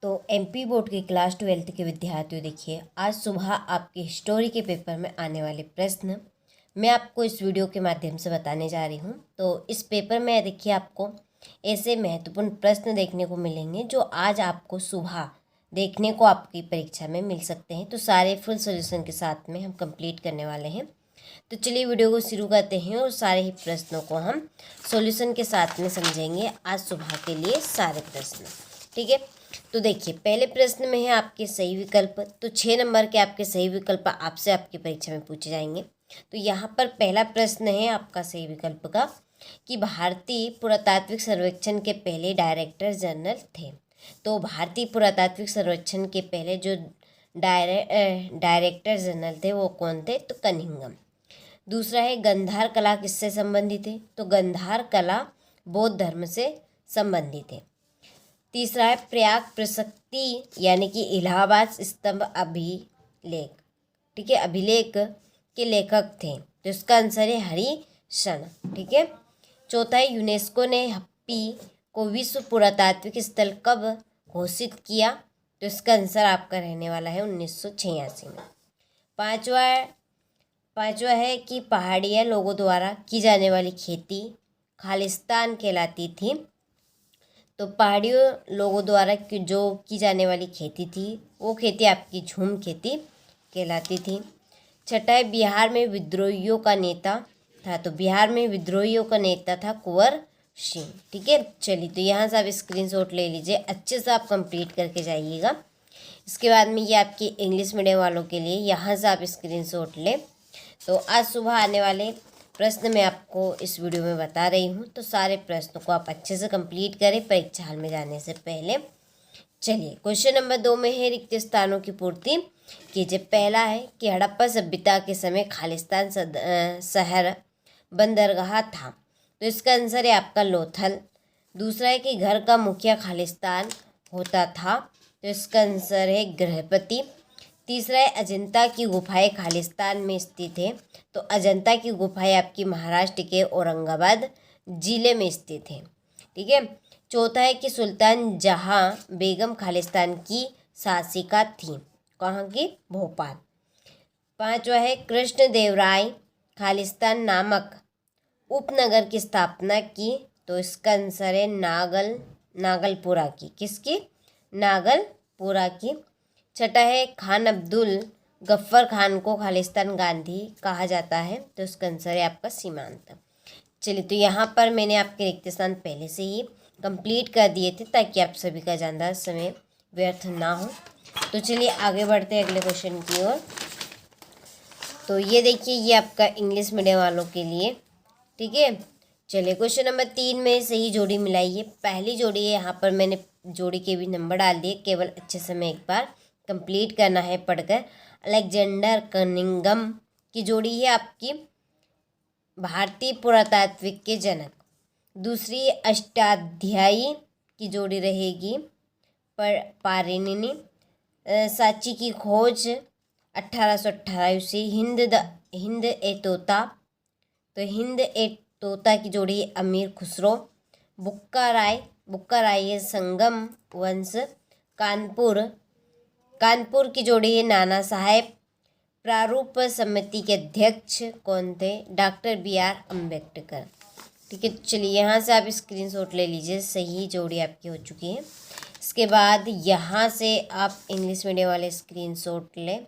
तो MP board के class 12th के विद्यार्थियों, देखिए आज सुबह आपके हिस्टोरी के पेपर में आने वाले प्रश्न मैं आपको इस वीडियो के माध्यम से बताने जा रही हूँ। तो इस पेपर में देखिए आपको ऐसे महत्वपूर्ण प्रश्न देखने को मिलेंगे जो आज आपको सुबह देखने को आपकी परीक्षा में मिल सकते हैं। तो सारे फुल सोल्यूशन के साथ में हम कंप्लीट करने वाले हैं। तो चलिए वीडियो को शुरू करते हैं और सारे ही प्रश्नों को हम सॉल्यूशन के साथ में समझेंगे आज सुबह के लिए सारे प्रश्न। ठीक है, तो देखिए पहले प्रश्न में है आपके सही विकल्प। तो 6 नंबर के आपके सही विकल्प आपसे आपकी परीक्षा में पूछे जाएंगे। तो यहाँ पर पहला प्रश्न है आपका सही विकल्प का कि भारतीय पुरातात्विक सर्वेक्षण के पहले डायरेक्टर जनरल थे। तो भारतीय पुरातात्विक सर्वेक्षण के पहले जो डायरेक्टर जनरल थे वो कौन थे? तो कनिंघम। दूसरा है गंधार कला किससे संबंधित है? तो गंधार कला बौद्ध धर्म से संबंधित है। तीसरा है प्रयाग प्रशस्ति यानी कि इलाहाबाद स्तंभ अभिलेख, ठीक है, अभिलेख के लेखक थे। तो इसका आंसर है हरिशण। ठीक है। चौथा है यूनेस्को ने हम्पी को विश्व पुरातात्विक स्थल कब घोषित किया? तो इसका आंसर आपका रहने वाला है 1986 में। पांचवा है कि पहाड़िया लोगों द्वारा की जाने वाली खेती खालिस्तान कहलाती थी। तो पहाड़ियों लोगों द्वारा जो की जाने वाली खेती थी वो खेती आपकी झूम खेती कहलाती थी। छठा है बिहार में विद्रोहियों का नेता था। तो बिहार में विद्रोहियों का नेता था कुंवर सिंह। ठीक है, चलिए तो यहाँ से आप स्क्रीनशॉट ले लीजिए, अच्छे से आप कंप्लीट करके जाइएगा। इसके बाद में ये आपकी इंग्लिश मीडियम वालों के लिए यहाँ से आप स्क्रीनशॉट लें। तो आज सुबह आने वाले प्रश्न मैं आपको इस वीडियो में बता रही हूँ। तो सारे प्रश्नों को आप अच्छे से कंप्लीट करें परीक्षा हॉल में जाने से पहले। चलिए क्वेश्चन नंबर 2 में है रिक्त स्थानों की पूर्ति कीजिए। पहला है कि हड़प्पा सभ्यता के समय खालिस्तान शहर बंदरगाह था। तो इसका आंसर है आपका लोथल। दूसरा है कि घर का मुखिया खालिस्तान होता था। तो इसका आंसर है गृहपति। तीसरा है अजंता की गुफाएं खालिस्तान में स्थित है। तो अजंता की गुफाएं आपकी महाराष्ट्र के औरंगाबाद जिले में स्थित है। ठीक है। चौथा है कि सुल्तान जहां बेगम खालिस्तान की शासिका थी। कहाँ की? भोपाल। पांचवा है कृष्णदेवराय खालिस्तान नामक उपनगर की स्थापना की। तो इसका आंसर है नागलपुरा की। किसकी? नागलपुरा की। छठा है खान अब्दुल गफ्फर खान को खालिस्तान गांधी कहा जाता है। तो इसका आंसर है आपका सीमांत। चलिए तो यहाँ पर मैंने आपके रिक्त स्थान पहले से ही कंप्लीट कर दिए थे ताकि आप सभी का ज़्यादा समय व्यर्थ ना हो। तो चलिए आगे बढ़ते हैं अगले क्वेश्चन की ओर। तो ये देखिए ये आपका इंग्लिश मीडियम वालों के लिए। ठीक है, चलिए क्वेश्चन नंबर 3 में सही जोड़ी मिलाइए। पहली जोड़ी है, यहाँ पर मैंने जोड़ी के भी नंबर डाल दिए, केवल अच्छे से मैं एक बार कंप्लीट करना है पढ़कर। अलेक्जेंडर कनिंघम की जोड़ी है आपकी भारतीय पुरातात्विक के जनक। दूसरी अष्टाध्यायी की जोड़ी रहेगी पाणिनि। सांची की खोज 1818 से हिंद ए तोता। तो हिंद ए तोता की जोड़ी अमीर खुसरो। बुक्का राय संगम वंश। कानपुर की जोड़ी है नाना साहेब। प्रारूप समिति के अध्यक्ष कौन थे? Doctor BR Ambedkar. ठीक है, चलिए यहाँ से आप स्क्रीनशॉट ले लीजिए, सही जोड़ी आपकी हो चुकी है। इसके बाद यहाँ से आप इंग्लिश मीडियम वाले स्क्रीनशॉट लें।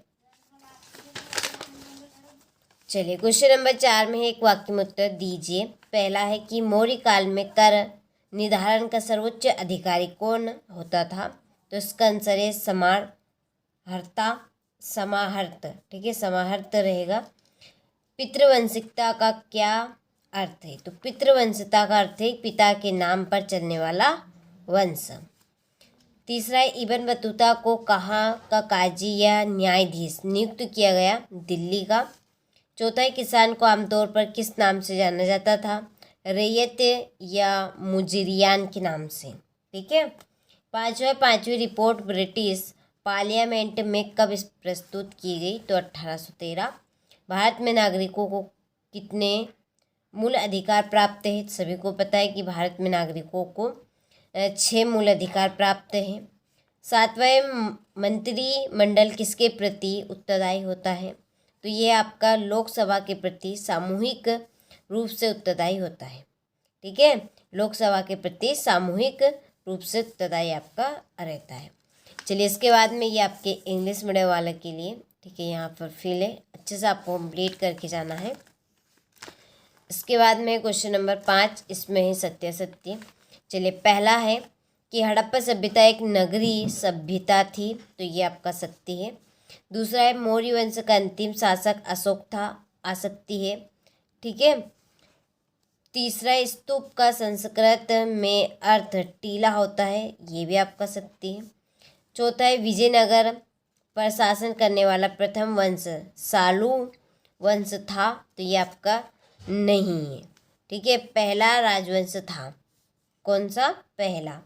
चलिए क्वेश्चन नंबर 4 में एक वाक्य में उत्तर दीजिए। पहला है कि मौर्य काल में कर निर्धारण का सर्वोच्च अधिकारी कौन होता था? तो इसका आंसर है समाहर्त। ठीक है, समाहर्त रहेगा। पितृवंशिकता का क्या अर्थ है? तो पितृवंशिकता का अर्थ है पिता के नाम पर चलने वाला वंश। तीसरा है इब्न बतूता को कहाँ का काजी या न्यायाधीश नियुक्त किया गया? दिल्ली का। चौथा है किसान को आमतौर पर किस नाम से जाना जाता था? रैयत या मुजरियान के नाम से। ठीक है। पांचवी रिपोर्ट ब्रिटिश पार्लियामेंट में कब प्रस्तुत की गई? तो 1813। भारत में नागरिकों को कितने मूल अधिकार प्राप्त है? सभी को पता है कि भारत में नागरिकों को 6 मूल अधिकार प्राप्त हैं। 7वां मंत्रिमंडल किसके प्रति उत्तरदायी होता है? तो ये आपका लोकसभा के प्रति सामूहिक रूप से उत्तरदायी होता है। ठीक है, लोकसभा के प्रति सामूहिक रूप से उत्तरदायी आपका रहता है। चलिए, इसके बाद में ये आपके इंग्लिश मीडियम वाले के लिए, ठीक है, यहाँ पर फिल है, अच्छे से आपको कंप्लीट करके जाना है। इसके बाद में क्वेश्चन नंबर 5, इसमें है सत्यासत्य। चलिए, पहला है कि हड़प्पा सभ्यता एक नगरीय सभ्यता थी, तो ये आपका सत्य है। दूसरा है मौर्य वंश का अंतिम शासक अशोक था, असत्य है। ठीक है। तीसरा, स्तूप का संस्कृत में अर्थ टीला होता है, ये भी आपका सत्य है। चौथा है विजयनगर पर शासन करने वाला प्रथम वंश सालू वंश था, तो ये आपका नहीं है। ठीक है, पहला राजवंश था। कौन सा? पहला।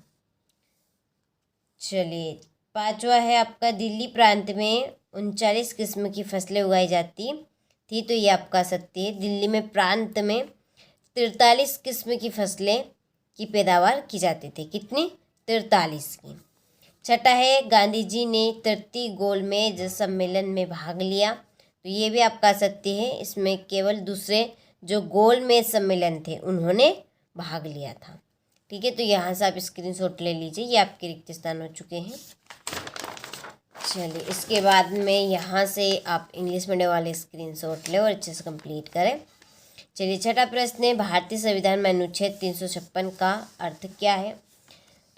चलिए, 5वां है आपका दिल्ली प्रांत में 39 किस्म की फसलें उगाई जाती थी, तो ये आपका सत्य है। दिल्ली में प्रांत में 43 किस्म की फसलें की पैदावार की जाती थी। कितनी? 43 की। छठा है गांधी जी ने तृतीय गोलमेज सम्मेलन में भाग लिया, तो ये भी आपका सत्य है। इसमें केवल दूसरे जो गोलमेज सम्मेलन थे उन्होंने भाग लिया था। ठीक है, तो यहाँ से आप स्क्रीनशॉट ले लीजिए, ये आपके रिक्त स्थान हो चुके हैं। चलिए, इसके बाद में यहाँ से आप इंग्लिश मीडियम वाले स्क्रीनशॉट लें और अच्छे से कंप्लीट करें। चलिए, छठा प्रश्न है भारतीय संविधान में अनुच्छेद 356 का अर्थ क्या है?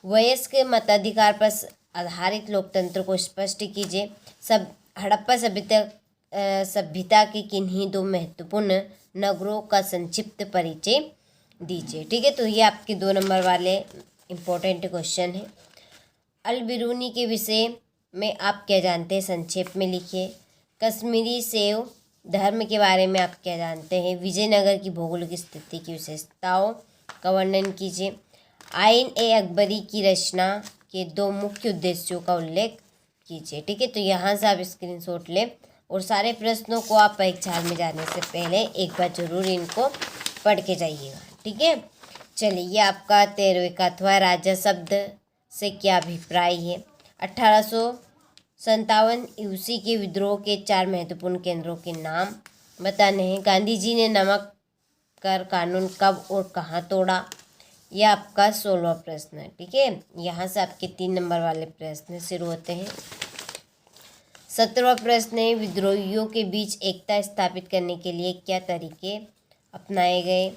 वयस्क मताधिकार पर आधारित लोकतंत्र को स्पष्ट कीजिए। हड़प्पा सभ्यता के किन्हीं 2 महत्वपूर्ण नगरों का संक्षिप्त परिचय दीजिए। ठीक है, तो ये आपके 2 नंबर वाले इम्पोर्टेंट क्वेश्चन है। अल बिरूनी के विषय में आप क्या जानते हैं? संक्षेप में लिखिए। कश्मीरी सेव धर्म के बारे में आप क्या जानते हैं? विजयनगर की भौगोलिक स्थिति की विशेषताओं का वर्णन कीजिए। आइन ए अकबरी की रचना के 2 मुख्य उद्देश्यों का उल्लेख कीजिए। ठीक है, तो यहाँ से आप स्क्रीनशॉट लें और सारे प्रश्नों को आप परीक्षा में जाने से पहले एक बार जरूर इनको पढ़ के जाइएगा। ठीक है। चलिए, ये आपका 13वें का अथवा राजा शब्द से क्या अभिप्राय है? 1857 ईस्वी के विद्रोह के 4 महत्वपूर्ण केंद्रों के नाम बताने हैं। गांधी जी ने नमक कर कानून कब और कहाँ तोड़ा? यह आपका 16वां प्रश्न है। ठीक है, यहाँ से आपके 3 नंबर वाले प्रश्न शुरू होते हैं। 17वां प्रश्न है विद्रोहियों के बीच एकता स्थापित करने के लिए क्या तरीके अपनाए गए?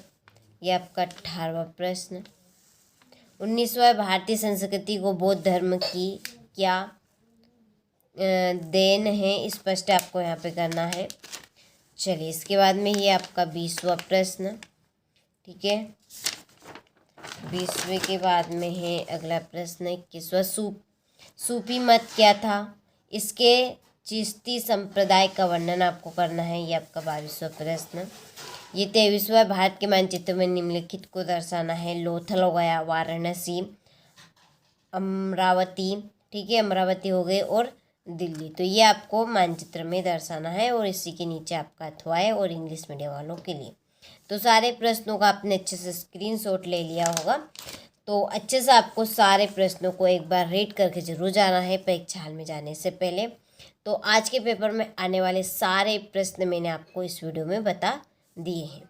यह आपका 18वां प्रश्न। 19वां भारतीय संस्कृति को बौद्ध धर्म की क्या देन है? स्पष्ट आपको यहाँ पे करना है। चलिए, इसके बाद में ये आपका 20वां प्रश्न। ठीक है, 20वें के बाद में है अगला प्रश्न 21वां। सूफी मत क्या था? इसके चिश्ती संप्रदाय का वर्णन आपको करना है। ये आपका 22वां प्रश्न। ये 23वां भारत के मानचित्र में निम्नलिखित को दर्शाना है। लोथल हो गया, वाराणसी, अमरावती, ठीक है, अमरावती हो गए और दिल्ली। तो ये आपको मानचित्र में दर्शाना है और इसी के नीचे आपका अथवा है और इंग्लिश मीडियम वालों के लिए। तो सारे प्रश्नों का आपने अच्छे से स्क्रीनशॉट ले लिया होगा, तो अच्छे से आपको सारे प्रश्नों को एक बार रीड करके जरूर जाना है परीक्षा हॉल में जाने से पहले। तो आज के पेपर में आने वाले सारे प्रश्न मैंने आपको इस वीडियो में बता दिए हैं।